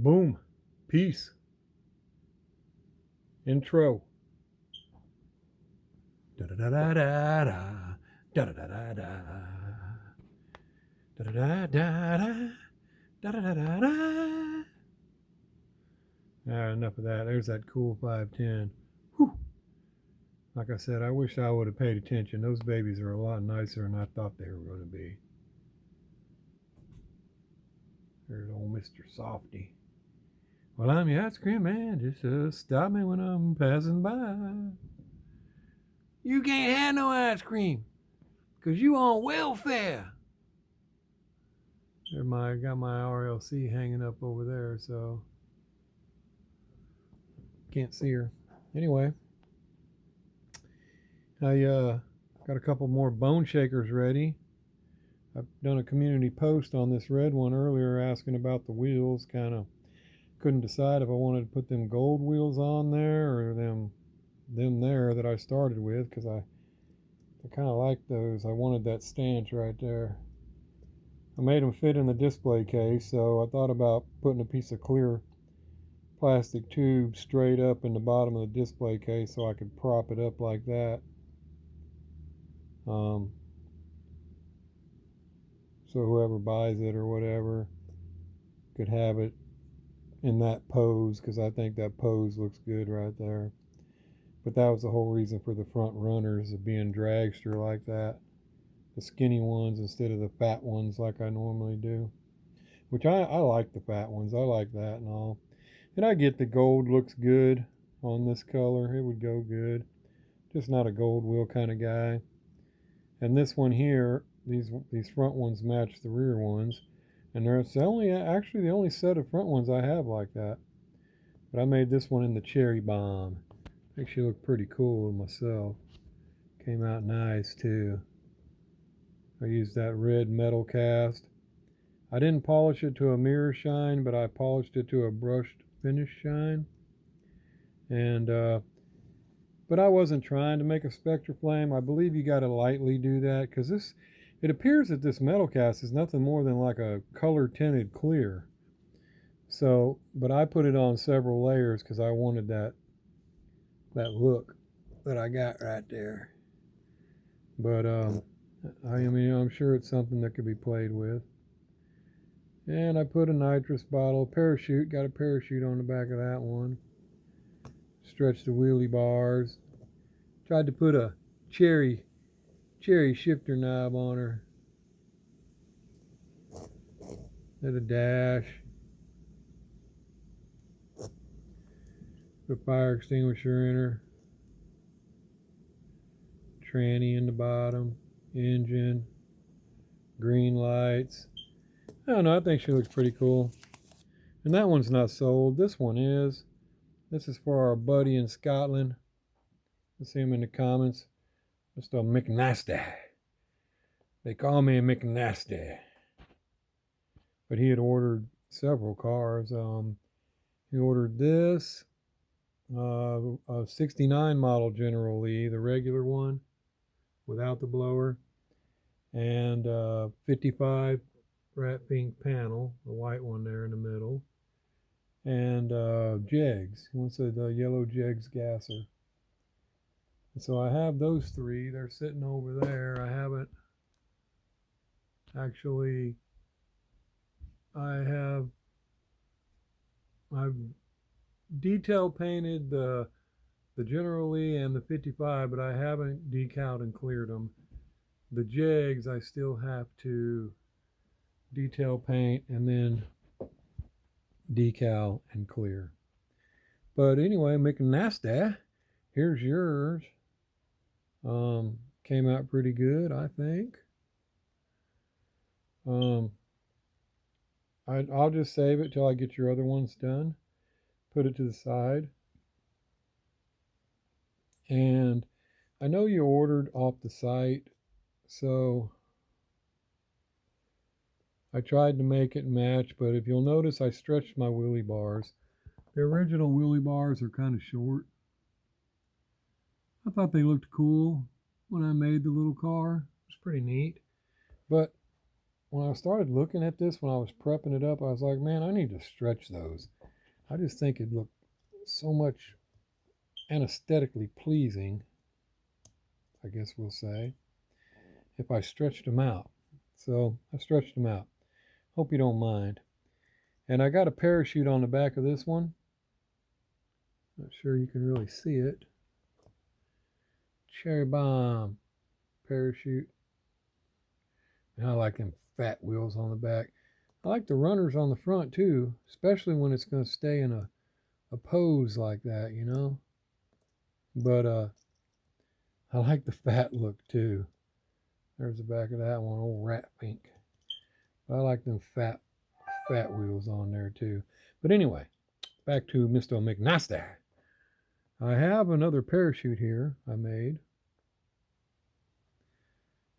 Boom. Peace. Intro. Da da da da da da da da da da da da da da da da da. Enough of that. There's that cool 510. Whew. Like I said, I wish I would have paid attention. Those babies are a lot nicer than I thought they were going to be. There's old Mr. Softy. Well, I'm your ice cream man. Just stop me when I'm passing by. You can't have no ice cream because you on welfare. I got my RLC hanging up over there, so can't see her. Anyway, I got a couple more bone shakers ready. I've done a community post on this red one earlier asking about the wheels. Kind of couldn't decide if I wanted to put them gold wheels on there or them there that I started with, because I kind of like those. I wanted that stance right there. I made them fit in the display case, so I thought about putting a piece of clear plastic tube straight up in the bottom of the display case so I could prop it up like that. So whoever buys it or whatever could have it in that pose, because I think that pose looks good right there. But that was the whole reason for the front runners of being dragster like that. The skinny ones instead of the fat ones like I normally do. Which I like the fat ones. I like that and all. And I get the gold looks good on this color. It would go good. Just not a gold wheel kind of guy. And this one here, these front ones match the rear ones. And there's actually the only set of front ones I have like that. But I made this one in the cherry bomb. Makes you look pretty cool myself. Came out nice too. I used that red metal cast. I didn't polish it to a mirror shine, but I polished it to a brushed finish shine. And but I wasn't trying to make a spectra flame. I believe you got to lightly do that, because it appears that this metal cast is nothing more than like a color tinted clear. So, but I put it on several layers because I wanted that look that I got right there. But I'm sure it's something that could be played with. And I put a nitrous bottle, parachute, got a parachute on the back of that one. Stretched the wheelie bars. Tried to put a cherry shifter knob on her. Did a dash. Put a fire extinguisher in her. Tranny in the bottom. Engine. Green lights. I don't know, I think she looks pretty cool. And that one's not sold. This one is. This is for our buddy in Scotland. Let's see him in the comments. Mr. McNasty. They call me McNasty. But he had ordered several cars. He ordered this, a 69 model General Lee, the regular one, without the blower, and 55 rat pink panel, the white one there in the middle, and jegs. He wants the yellow jegs gasser. And so I have those three. They're sitting over there. I haven't actually. I've detail painted the General Lee and the 55, but I haven't decaled and cleared them. The jegs I still have to detail paint and then decal and clear. But anyway, McNasty, here's yours. Came out pretty good, I think. I'll just save it till I get your other ones done. Put it to the side. And I know you ordered off the site, so I tried to make it match, but if you'll notice, I stretched my wheelie bars. The original wheelie bars are kind of short. I thought they looked cool when I made the little car. It was pretty neat. But when I started looking at this, when I was prepping it up, I was like, man, I need to stretch those. I just think it looked so much aesthetically pleasing, I guess we'll say, if I stretched them out. So I stretched them out. Hope you don't mind. And I got a parachute on the back of this one. Not sure you can really see it. Cherry bomb parachute. And I like them fat wheels on the back. I like the runners on the front too, especially when it's going to stay in a pose like that, you know. But I like the fat look too. There's the back of that one, old rat pink. But I like them fat wheels on there too. But anyway, back to Mr. McNasty. I have another parachute here I made.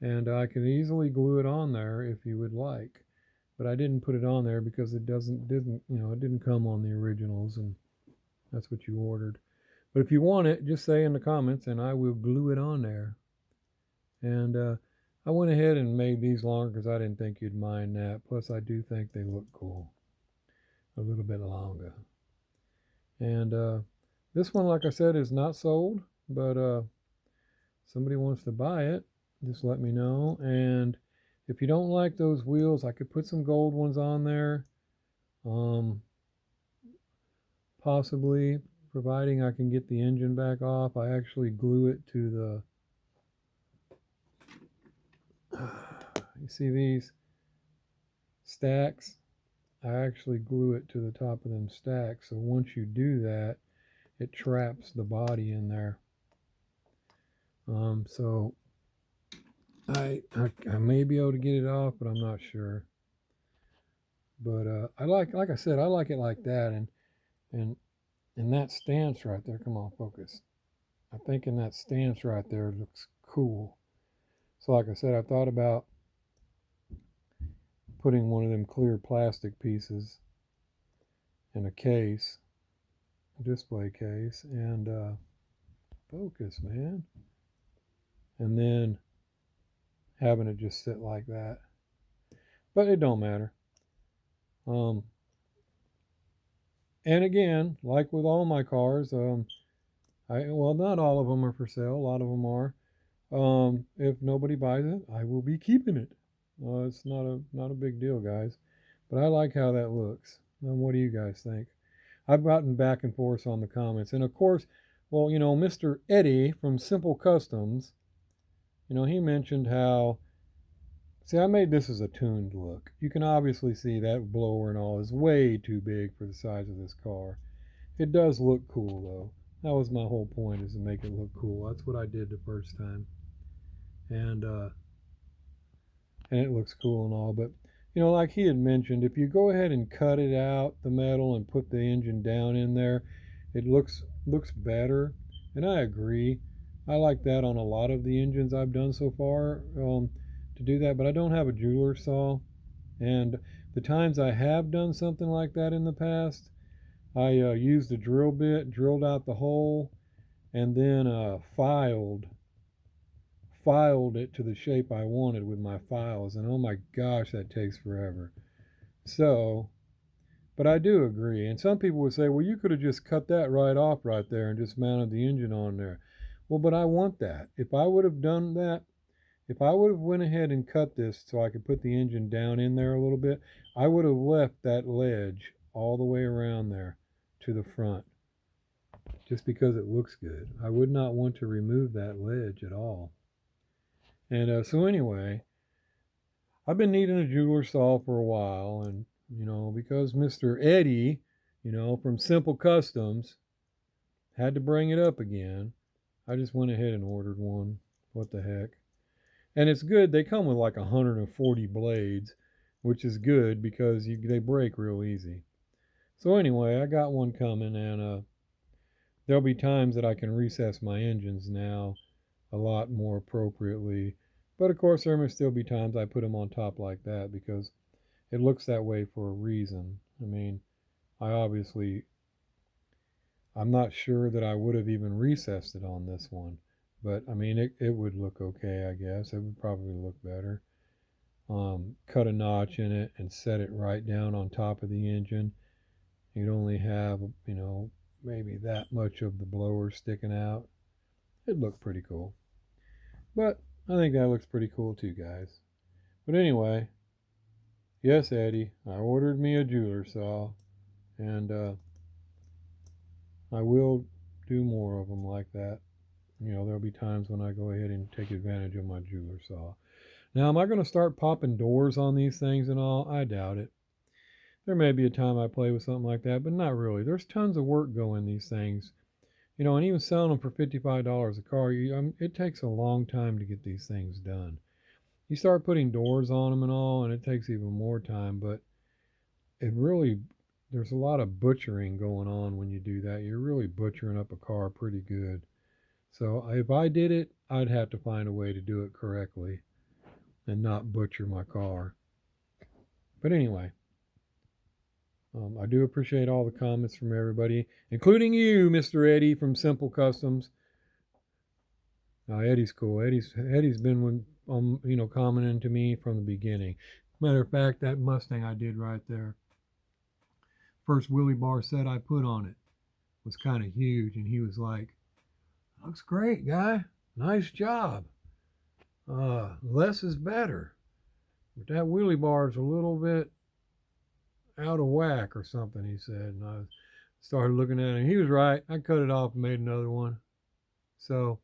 And I can easily glue it on there if you would like. But I didn't put it on there because it didn't come on the originals, and that's what you ordered. But if you want it, just say in the comments and I will glue it on there. And I went ahead and made these longer because I didn't think you'd mind that. Plus, I do think they look cool. A little bit longer. And this one, like I said, is not sold, but somebody wants to buy it, just let me know. And if you don't like those wheels, I could put some gold ones on there. Possibly, providing I can get the engine back off. I actually glue it to the, you see these stacks? I actually glue it to the top of them stacks. So once you do that, it traps the body in there. So I may be able to get it off, but I'm not sure. But I like I said, I like it like that, and in that stance right there. Come on, focus. I think in that stance right there it looks cool. So like I said, I thought about putting one of them clear plastic pieces in a case, a display case, and focus, man, and then having it just sit like that. But it don't matter. And again, like with all my cars, well, not all of them are for sale. A lot of them are. If nobody buys it, I will be keeping it. It's not a big deal, guys. But I like how that looks. And what do you guys think? I've gotten back and forth on the comments, and of course, well, Mr. Eddie from Simple Customs, he mentioned how. See, I made this as a tuned look. You can obviously see that blower and all is way too big for the size of this car. It does look cool, though. That was my whole point, is to make it look cool. That's what I did the first time. And it looks cool and all. But, like he had mentioned, if you go ahead and cut it out, the metal, and put the engine down in there, it looks better. And I agree. I like that on a lot of the engines I've done so far. To do that, but I don't have a jeweler saw, and the times I have done something like that in the past, I used a drill bit, drilled out the hole, and then filed it to the shape I wanted with my files, and oh my gosh, that takes forever. So, but I do agree, and some people would say, well, you could have just cut that right off right there and just mounted the engine on there. Well, but I want that. If I would have done that, if I would have went ahead and cut this so I could put the engine down in there a little bit, I would have left that ledge all the way around there to the front, just because it looks good. I would not want to remove that ledge at all. And so anyway, I've been needing a jeweler saw for a while, and because Mr. Eddie, from Simple Customs, had to bring it up again, I just went ahead and ordered one. What the heck? And it's good. They come with like 140 blades, which is good because they break real easy. So anyway, I got one coming, and there'll be times that I can recess my engines now a lot more appropriately. But of course, there may still be times I put them on top like that because it looks that way for a reason. I mean, I'm not sure that I would have even recessed it on this one. But I mean, it would look okay, I guess. It would probably look better. cut a notch in it and set it right down on top of the engine. You'd only have, maybe that much of the blower sticking out. It'd look pretty cool. But I think that looks pretty cool too, guys. But anyway, yes, Eddie, I ordered me a jeweler saw, and I will do more of them like that. There'll be times when I go ahead and take advantage of my jeweler saw. Now, am I going to start popping doors on these things and all? I doubt it. There may be a time I play with something like that, but not really. There's tons of work going in these things. And even selling them for $55 a car, it takes a long time to get these things done. You start putting doors on them and all, and it takes even more time, but there's a lot of butchering going on when you do that. You're really butchering up a car pretty good. So if I did it, I'd have to find a way to do it correctly and not butcher my car. But anyway, I do appreciate all the comments from everybody, including you, Mr. Eddie from Simple Customs. Eddie's cool. Eddie's been commenting to me from the beginning. Matter of fact, that Mustang I did right there, first wheelie bar set I put on it was kind of huge, and he was like, "Looks great, guy. Nice job. Less is better. But that wheelie bar is a little bit out of whack or something," he said. And I started looking at it, and he was right. I cut it off and made another one. So,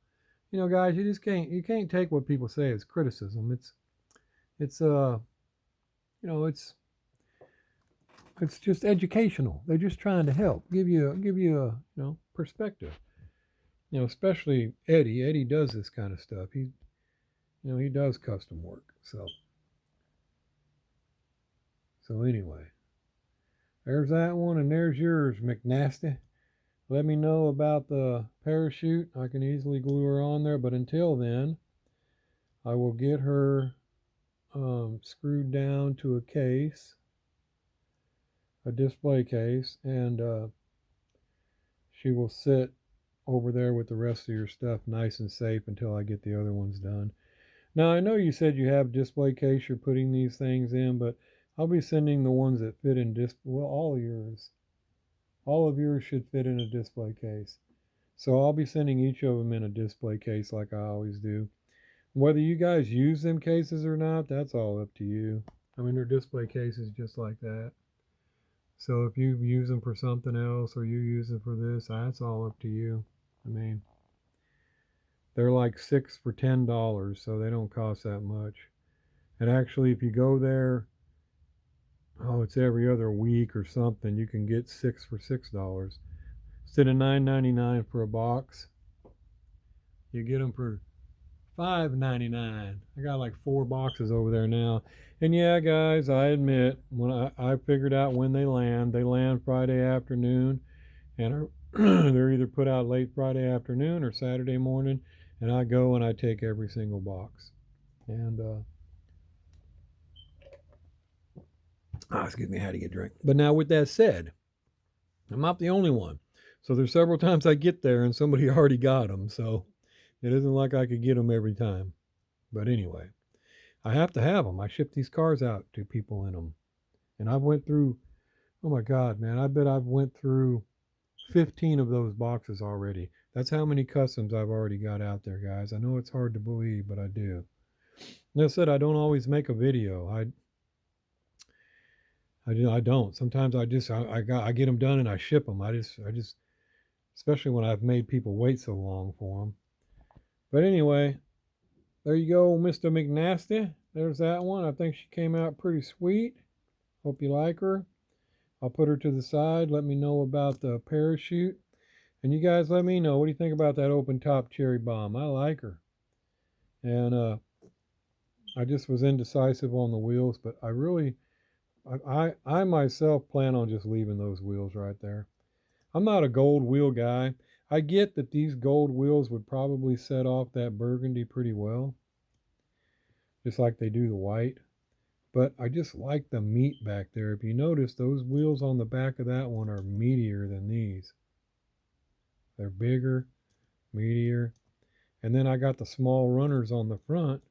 guys, you can't take what people say as criticism. It's just educational. They're just trying to help, give you a perspective. Especially Eddie. Eddie does this kind of stuff. He does custom work. So anyway, there's that one, and there's yours, McNasty. Let me know about the parachute. I can easily glue her on there, but until then, I will get her screwed down to a case, a display case, and she will sit over there with the rest of your stuff nice and safe until I get the other ones done. Now, I know you said you have display case you're putting these things in, but I'll be sending the ones that fit in all of yours. All of yours should fit in a display case. So I'll be sending each of them in a display case like I always do. Whether you guys use them cases or not, that's all up to you. I mean, they're display cases just like that. So if you use them for something else or you use them for this, that's all up to you. I mean, they're like 6 for $10, so they don't cost that much. And actually, if you go there, it's every other week or something, you can get 6 for $6 instead of $9.99 for a box. You get them for $5.99. I got like 4 boxes over there now. And yeah, guys, I admit, when I figured out when they land Friday afternoon, and they're either put out late Friday afternoon or Saturday morning, and I go and I take every single box. And excuse me, I had to get a drink. But now, with that said, I'm not the only one. So there's several times I get there and somebody already got them. So it isn't like I could get them every time. But anyway, I have to have them. I ship these cars out to people in them. And I've went through, oh my God, man, I bet I've went through 15 of those boxes already. That's how many customs I've already got out there, guys. I know it's hard to believe, but I do. Like I said, I don't always make a video. I don't. Sometimes I get them done and I ship them. I just, especially when I've made people wait so long for them. But anyway, there you go, Mr. McNasty. There's that one. I think she came out pretty sweet. Hope you like her. I'll put her to the side. Let me know about the parachute. And you guys let me know. What do you think about that open top cherry bomb? I like her. And I just was indecisive on the wheels, but I myself plan on just leaving those wheels right there. I'm not a gold wheel guy. I get that these gold wheels would probably set off that burgundy pretty well, just like they do the white. But I just like the meat back there. If you notice, those wheels on the back of that one are meatier than these. They're bigger, meatier. And then I got the small runners on the front,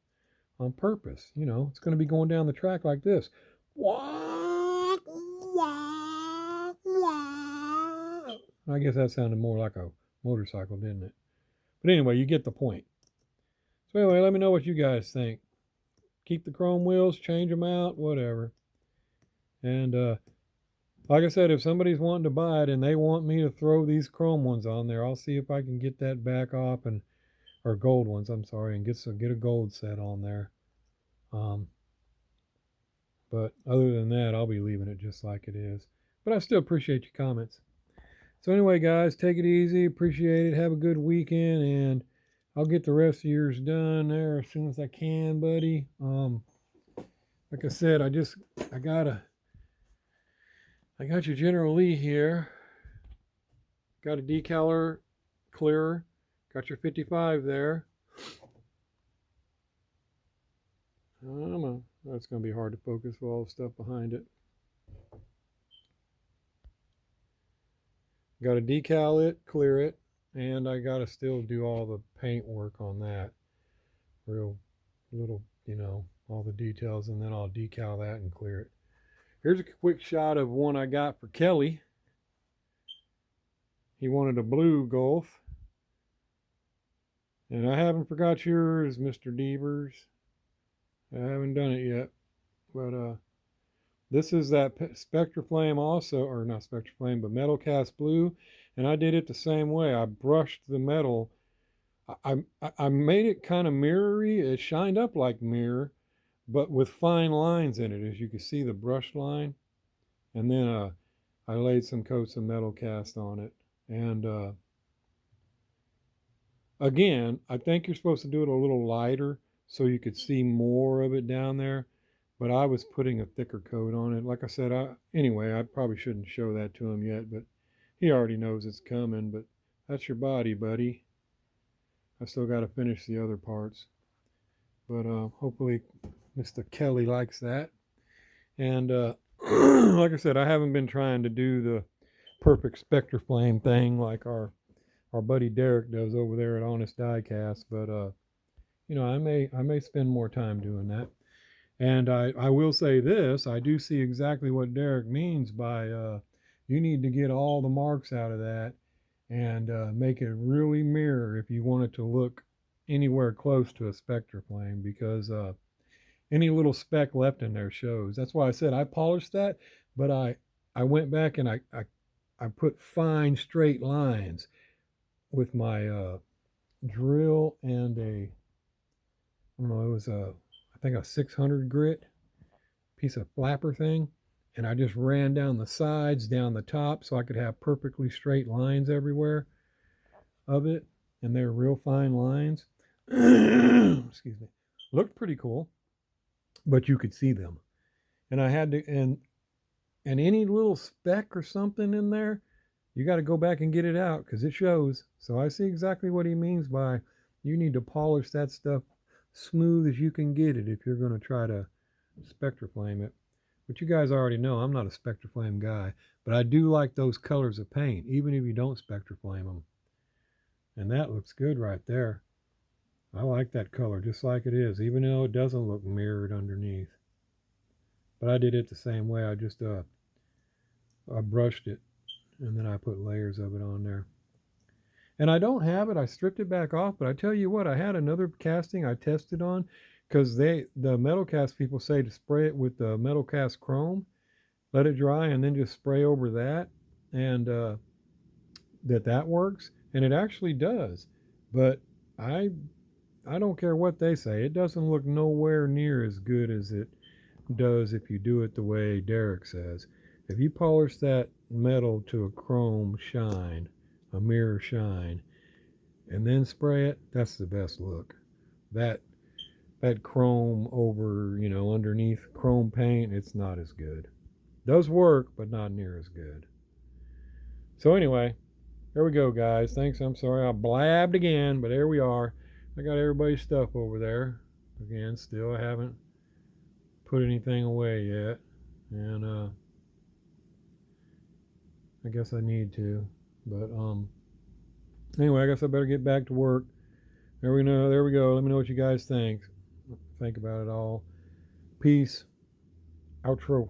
on purpose. You know, it's going to be going down the track like this. I guess that sounded more like a motorcycle, didn't it? But anyway, you get the point. So anyway, let me know what you guys think. Keep the chrome wheels, change them out, whatever. And like I said, if somebody's wanting to buy it and they want me to throw these chrome ones on there, I'll see if I can get that back off, and or gold ones, I'm sorry, and get a gold set on there. But other than that, I'll be leaving it just like it is. But I still appreciate your comments. So anyway, guys, take it easy. Appreciate it. Have a good weekend, and I'll get the rest of yours done there as soon as I can, buddy. Like I said, I got your General Lee here. Got a decaler clearer. Got your 55 there. That's going to be hard to focus with all the stuff behind it. Got to decal it, clear it, and I got to still do all the paint work on that. Real little, all the details, and then I'll decal that and clear it. Here's a quick shot of one I got for Kelly. He wanted a blue Golf. And I haven't forgot yours, Mr. Devers. I haven't done it yet. But this is that Spectraflame also, or not Spectraflame, but Metal Cast Blue. And I did it the same way. I brushed the metal. I made it kind of mirrory. It shined up like mirror, but with fine lines in it, as you can see the brush line. And then I laid some coats of Metal Cast on it. And again, I think you're supposed to do it a little lighter so you could see more of it down there. But I was putting a thicker coat on it. Like I said, anyway, I probably shouldn't show that to him yet, but he already knows it's coming. But that's your body, buddy. I still got to finish the other parts. But hopefully Mr. Kelly likes that. And like I said, I haven't been trying to do the perfect Spectraflame thing like our buddy Derek does over there at Honest Diecast. But I may spend more time doing that. And I will say this, I do see exactly what Derek means by you need to get all the marks out of that and make it really mirror if you want it to look anywhere close to a Spectraflame, because any little speck left in there shows. That's why I said I polished that, but I went back and I put fine straight lines with my drill and I don't know, it was I think a 600 grit piece of flapper thing, and I just ran down the sides, down the top, so I could have perfectly straight lines everywhere of it, and they're real fine lines. Excuse me. Looked pretty cool, but you could see them. And I had to, and any little speck or something in there, you got to go back and get it out because it shows. So I see exactly what he means by you need to polish that stuff smooth as you can get it if you're going to try to Spectraflame it. But you guys already know I'm not a Spectraflame guy, but I do like those colors of paint, even if you don't Spectraflame them. And that looks good right there. I like that color just like it is, even though it doesn't look mirrored underneath. But I did it the same way. I just I brushed it, and then I put layers of it on there. And I don't have it. I stripped it back off. But I tell you what, I had another casting I tested on, because the metal cast people say to spray it with the metal cast chrome, let it dry, and then just spray over that, and that works. And it actually does. But I don't care what they say. It doesn't look nowhere near as good as it does if you do it the way Derek says. If you polish that metal to a chrome shine, a mirror shine, and then spray it, that's the best look. That chrome over, underneath chrome paint, it's not as good. Does work, but not near as good. So anyway, there we go, guys. Thanks. I'm sorry I blabbed again, but there we are. I got everybody's stuff over there. Again, still I haven't put anything away yet. And I guess I need to. But anyway, I guess I better get back to work. There we go. Let me know what you guys think. think about it all. Peace. Outro.